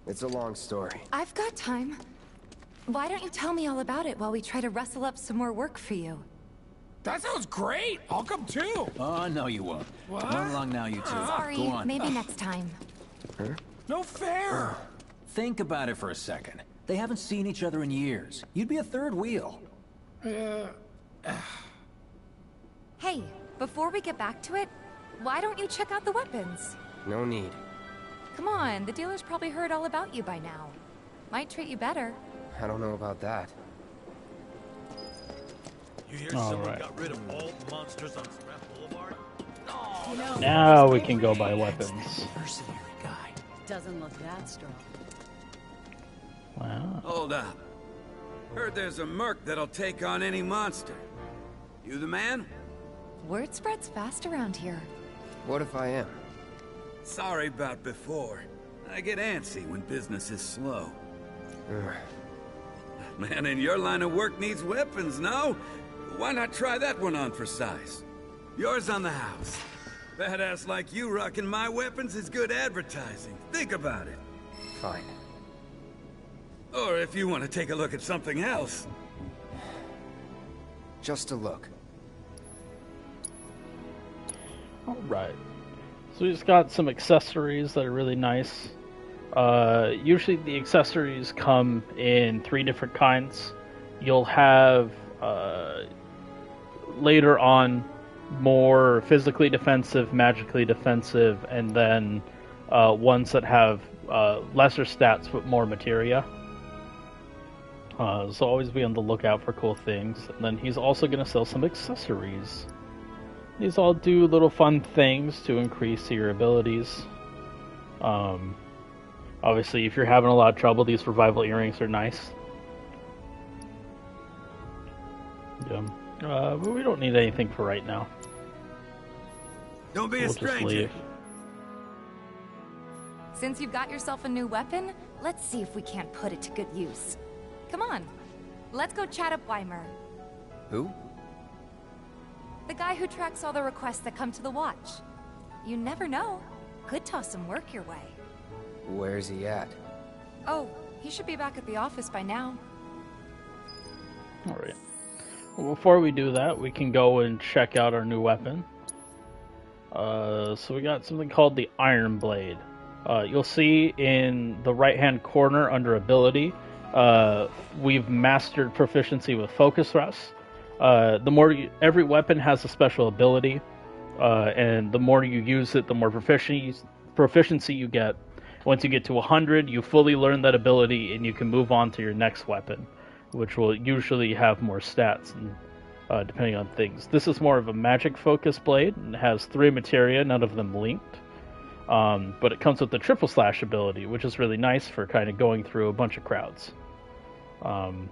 It's a long story. I've got time. Why don't you tell me all about it while we try to rustle up some more work for you? That sounds great! I'll come too! Oh, no you won't. What? Run along now, you two. Sorry, Go on. maybe next time. Huh? No fair! Think about it for a second. They haven't seen each other in years. You'd be a third wheel. Hey, before we get back to it, why don't you check out the weapons? No need. Come on, the dealer's probably heard all about you by now. Might treat you better. I don't know about that. You hear someone got rid of all the monsters on Scrap Boulevard? Now we can go buy weapons. Mercenary guy. Doesn't look that strong. Wow. Hold up. Heard there's a merc that'll take on any monster. You the man? Word spreads fast around here. What if I am? Sorry about before. I get antsy when business is slow. Man in your line of work needs weapons, no? Why not try that one on for size? Yours on the house. Badass like you rocking my weapons is good advertising. Think about it. Fine. Or if you want to take a look at something else. Just a look. Alright. So we just got some accessories that are really nice. Usually the accessories come in 3 different kinds. You'll have, later on, more physically defensive, magically defensive, and then ones that have lesser stats but more materia. So always be on the lookout for cool things. And then he's also going to sell some accessories. These all do little fun things to increase your abilities. Obviously, if you're having a lot of trouble, these revival earrings are nice. Yeah. But we don't need anything for right now. Don't be a We'll just stranger. leave. Since you've got yourself a new weapon, let's see if we can't put it to good use. Come on, let's go chat up Weimer. Who? The guy who tracks all the requests that come to the watch. You never know. Could toss some work your way. Where's he at? Oh, he should be back at the office by now. Alright. Well, before we do that, we can go and check out our new weapon. So we got something called the Iron Blade. You'll see in the right-hand corner under Ability, we've mastered proficiency with Focus Thrust. Every weapon has a special ability, and the more you use it, the more proficiency you get. Once you get to 100, you fully learn that ability, and you can move on to your next weapon, which will usually have more stats, and, depending on things. This is more of a magic focus blade, and it has 3 materia, none of them linked. But it comes with the triple slash ability, which is really nice for kind of going through a bunch of crowds. So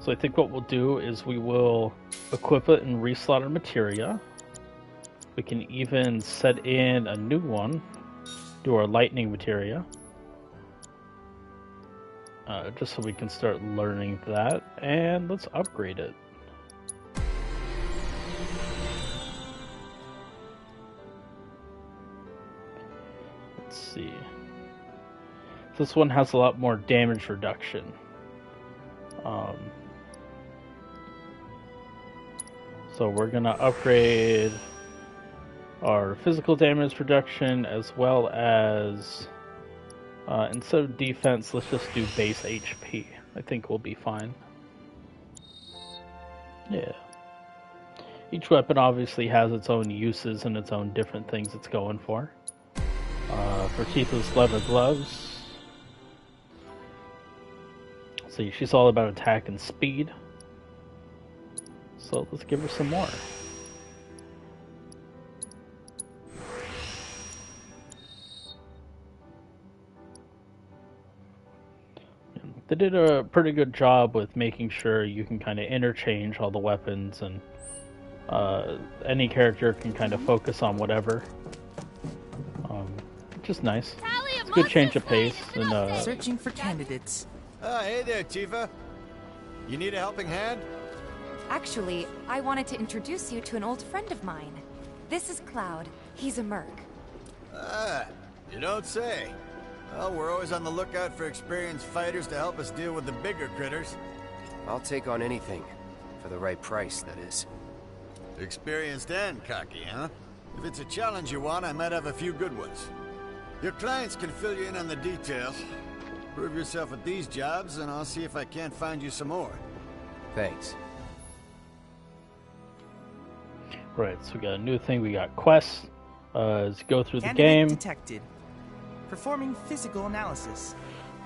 I think what we'll do is we will equip it and reslot our materia. We can even set in a new one, do our lightning materia. Just so we can start learning that, and let's upgrade it. Let's see. This one has a lot more damage reduction. So we're gonna upgrade our physical damage reduction as well as instead of defense, let's just do base HP. I think we'll be fine. Yeah. Each weapon obviously has its own uses and its own different things it's going for. For Tifa's leather gloves. See, she's all about attack and speed. So let's give her some more. They did a pretty good job with making sure you can kind of interchange all the weapons, and any character can kind of focus on whatever. Which is nice. It's a good change of pace. And, Searching for candidates. Hey there, Tifa. You need a helping hand? Actually, I wanted to introduce you to an old friend of mine. This is Cloud. He's a merc. Ah, you don't say. Well, we're always on the lookout for experienced fighters to help us deal with the bigger critters. I'll take on anything. For the right price, that is. Experienced and cocky, huh? If it's a challenge you want, I might have a few good ones. Your clients can fill you in on the details. Prove yourself at these jobs, and I'll see if I can't find you some more. Thanks. Right, so we got a new thing. We got quests. Let's go through the Candidate game. detected. Performing physical analysis.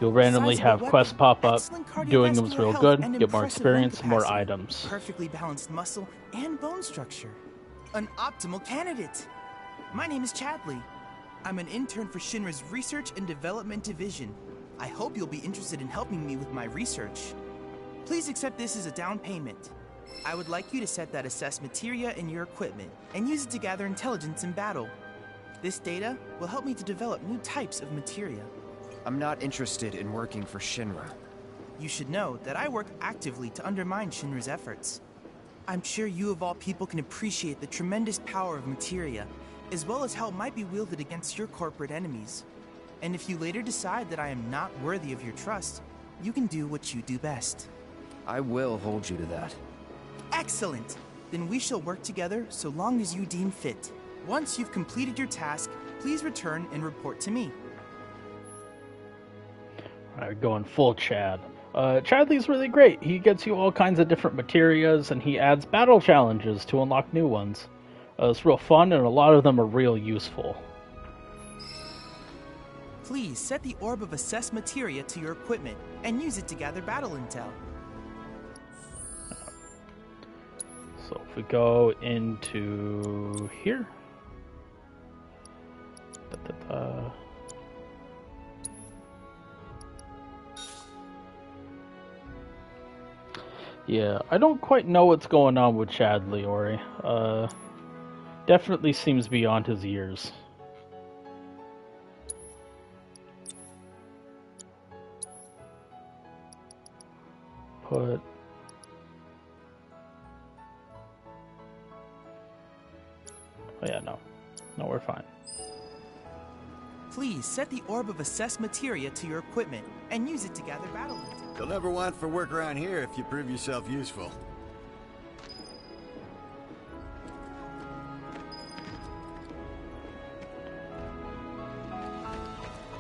You'll randomly have Sizable quests pop up. Excellent Doing them's cardiovascular real health good. and Get more impressive lung experience, more capacity. items. Perfectly balanced muscle and bone structure. An optimal candidate. My name is Chadley. I'm an intern for Shinra's Research and Development Division. I hope you'll be interested in helping me with my research. Please accept this as a down payment. I would like you to set that assess materia in your equipment and use it to gather intelligence in battle. This data will help me to develop new types of materia. I'm not interested in working for Shinra. You should know that I work actively to undermine Shinra's efforts. I'm sure you of all people can appreciate the tremendous power of materia, as well as how it might be wielded against your corporate enemies. And if you later decide that I am not worthy of your trust, you can do what you do best. I will hold you to that. Excellent! Then we shall work together so long as you deem fit. Once you've completed your task, please return and report to me. Alright, going full Chad. Chadley's really great. He gets you all kinds of different materias, and he adds battle challenges to unlock new ones. It's real fun, and a lot of them are real useful. Please set the Orb of Assess Materia to your equipment and use it to gather battle intel. So if we go into here. Yeah, I don't quite know what's going on with Chadley, Ori. Definitely seems beyond his years. Put... Oh yeah, no. No, we're fine. Please set the orb of assessed materia to your equipment and use it to gather battle intel. You'll never want for work around here if you prove yourself useful.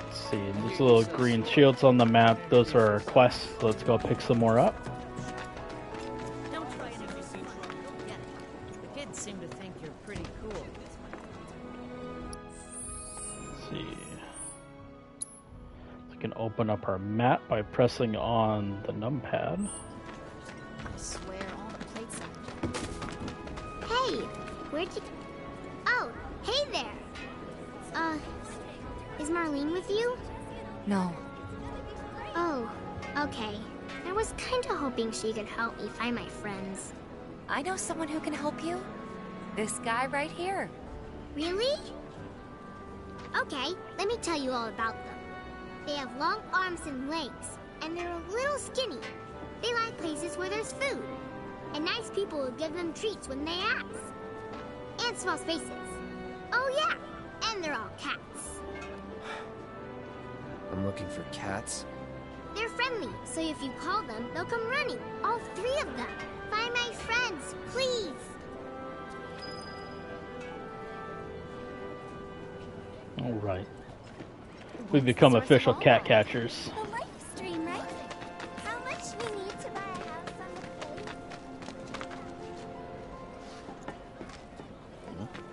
Let's see, there's little green shields on the map. Those are our quests. Let's go pick some more up. Don't try it if you see trouble, you'll get it. The kids seem to think you're pretty cool. Let's see. We can open up our map by pressing on the numpad. I swear all the plates are... Hey! Where'd you... Oh, hey there! Is Marlene with you? No. Oh, okay. I was kinda hoping she could help me find my friends. I know someone who can help you. This guy right here. Really? Okay, let me tell you all about them. They have long arms and legs, and they're a little skinny. They like places where there's food, and nice people will give them treats when they ask. And small spaces. Oh yeah, and they're all cats. I'm looking for cats. They're friendly, so if you call them, they'll come running. All 3 of them. Find my friends, please. Alright. We've become official cat catchers. The life stream, right? How much we need to buy a house on the plate?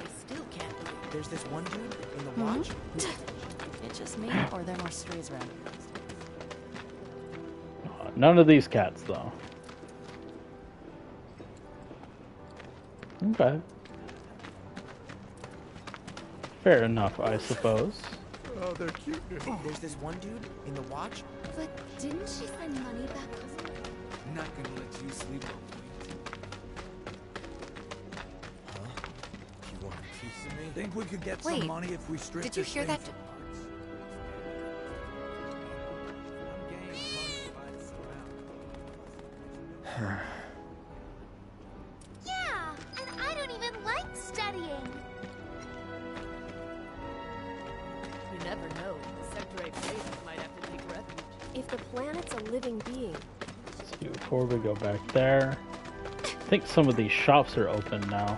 I still can't believe there's this one dude in the watch. It's just me, or are there more strays around here? None of these cats, though. Okay. Fair enough, I suppose. Oh, they're cute. There's this one dude in the watch. But didn't she send money back? Not gonna let you sleep over. You want a piece of me? Think we could get Wait, some money if we strip did you this hear thing that? for Yeah, and I don't even like studying. You never know. Sector 8 places might have to take refuge. If the planet's a living being, Let's see, before we go back there. I think some of these shops are open now.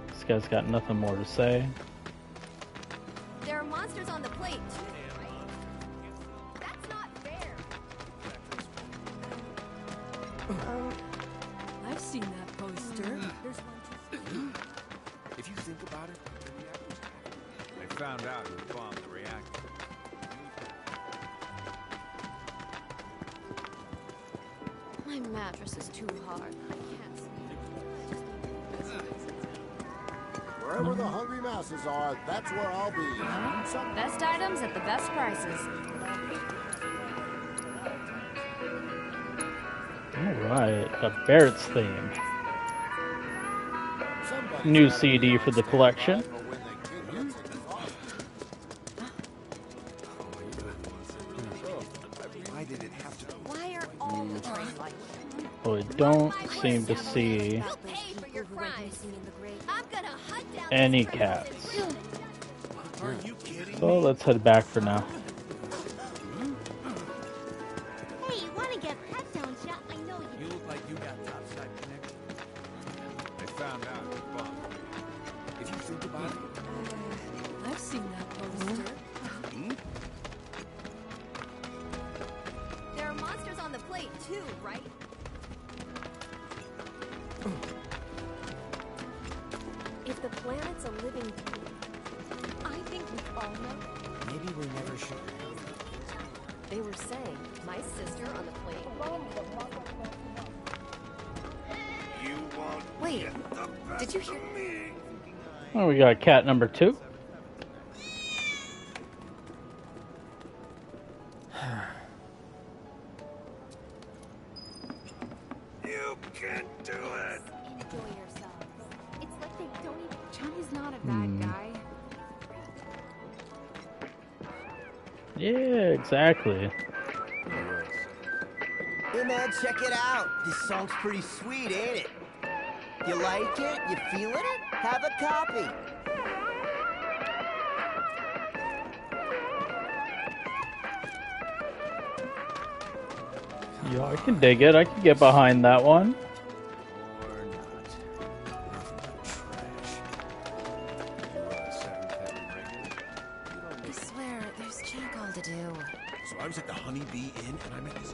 This guy's got nothing more to say. there are monsters on the plate, too, right? That's not fair. I've seen that poster. There's one. If you think about it, they found out who bombed the reactor. My mattress is too hard. I can't sleep. Wherever the hungry masses are, that's where I'll be. Best items at the best prices. Alright, a Barrett's theme. New CD for the collection. Why did it have to? Why are all the trains like that? Well, we don't seem to see You'll pay for your crimes. I'm gonna hunt down any this cats. person. Are you kidding? So let's head back for now. Hey, you wanna get pet, don't ya? I know you. You look like you got topside connections. They found out who bombed. If you think about it, I've seen that poster. There are monsters on the plate, too, right? If the planet's a living being, I think we all know. Maybe we never should. They were saying, my sister on the plate. you won't Wait, get the best did you hear? of me. Oh, we got cat number 2. You can do it! Enjoy yourselves. It's like they don't even. Johnny's not a bad guy. Yeah, exactly. Hey man, check it out. This song's pretty sweet, ain't it? You like it? You feeling it? Have a copy. Yeah, I can dig it. I can get behind that one. I swear, there's jack all to do. So I was at the Honey Bee Inn, and I met this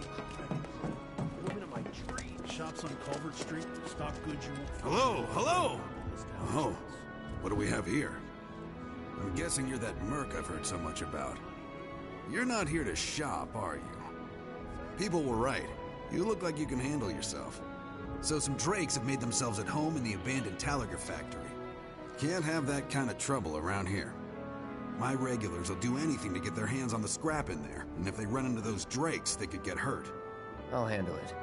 woman of my dream. Shops on Culvert Street, stock goods you won't Hello, hello! Oh, what do we have here? I'm guessing you're that merc I've heard so much about. You're not here to shop, are you? People were right. You look like you can handle yourself. So some drakes have made themselves at home in the abandoned Talager factory. Can't have that kind of trouble around here. My regulars will do anything to get their hands on the scrap in there, and if they run into those drakes, they could get hurt. I'll handle it.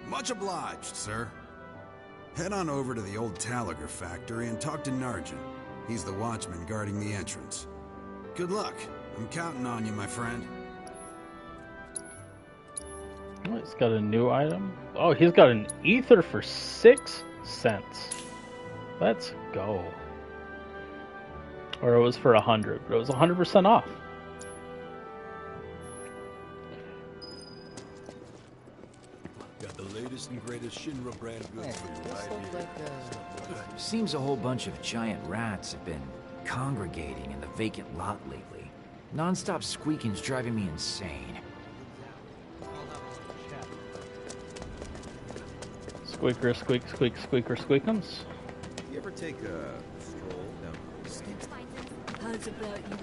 Much obliged, sir. Head on over to the old Talager factory and talk to Narjan. He's the watchman guarding the entrance. Good luck. I'm counting on you, my friend. Oh, he's got a new item. Oh, he's got an ether for 6 cents. Let's go. Or it was for 100, but it was 100% off. Got the latest and greatest Shinra brand goods for you right here. Seems a whole bunch of giant rats have been congregating in the vacant lot lately. Non-stop squeaking's driving me insane. Squeaker, squeak, squeak, squeaker, squeakums. You ever take a stroll down the street? How's about you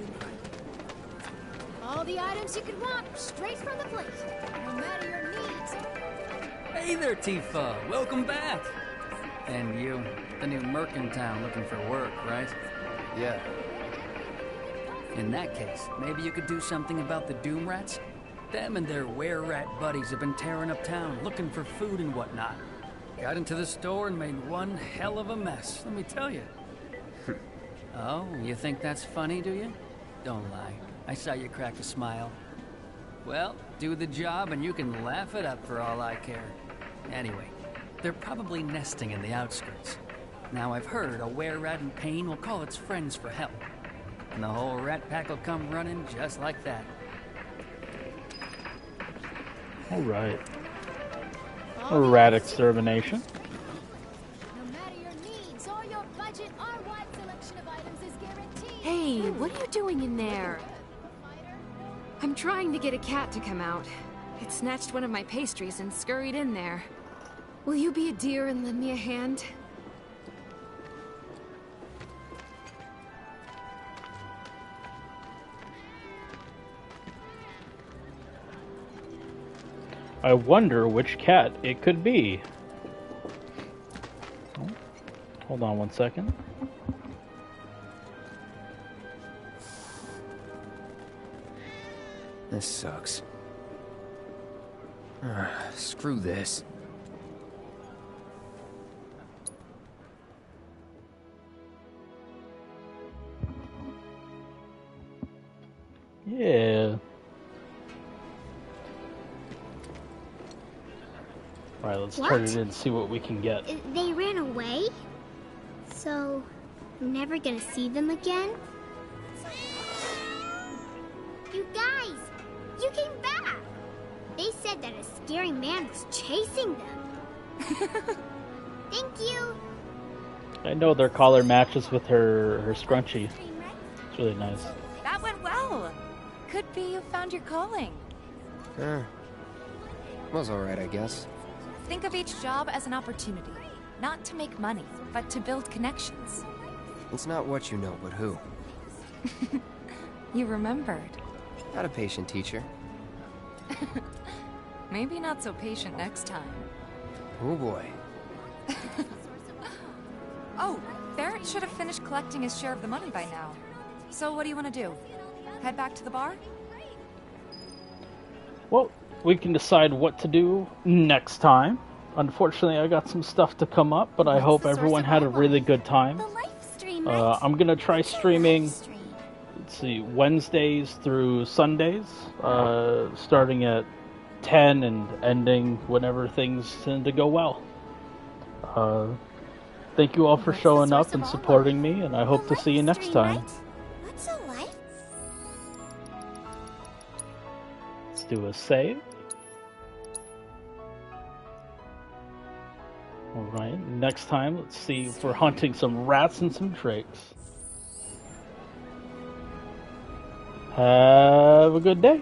all the items you could want, straight from the plate. No matter your needs. Hey there, Tifa. Welcome back. And you, the new merc in town looking for work, right? Yeah. In that case, maybe you could do something about the Doom Rats? Them and their were-rat buddies have been tearing up town, looking for food and whatnot. Got into the store and made one hell of a mess, let me tell you. Oh, you think that's funny, do you? Don't lie. I saw you crack a smile. Well, do the job and you can laugh it up for all I care. Anyway, they're probably nesting in the outskirts. Now I've heard a were-rat in pain will call its friends for help. And the whole rat pack will come running just like that. Alright. A rat extermination. No matter your needs or your budget, our wide selection of items is guaranteed. Hey, what are you doing in there? I'm trying to get a cat to come out. It snatched one of my pastries and scurried in there. Will you be a dear and lend me a hand? I wonder which cat it could be. Oh, hold on one second. This sucks. Screw this. Yeah. Alright, let's turn it in and see what we can get. They ran away? So, I'm never gonna see them again? You guys! You came back! They said that a scary man was chasing them. Thank you! I know their collar matches with her scrunchie. It's really nice. That went well. Could be you found your calling. Was alright, I guess. Think of each job as an opportunity. Not to make money, but to build connections. It's not what you know, but who. You remembered. Not a patient teacher. Maybe not so patient next time. Oh boy. Oh, Barrett should have finished collecting his share of the money by now. So what do you want to do? Head back to the bar? Well, we can decide what to do next time. unfortunately, I got some stuff to come up, but I hope everyone had a really good time. I'm gonna try streaming, let's see, Wednesdays through Sundays, starting at 10 and ending whenever things tend to go well. Thank you all for showing up and supporting me, and I hope to see you next time. What's a life? Let's do a save. Alright, next time, let's see if we're hunting some rats and some drakes. Have a good day.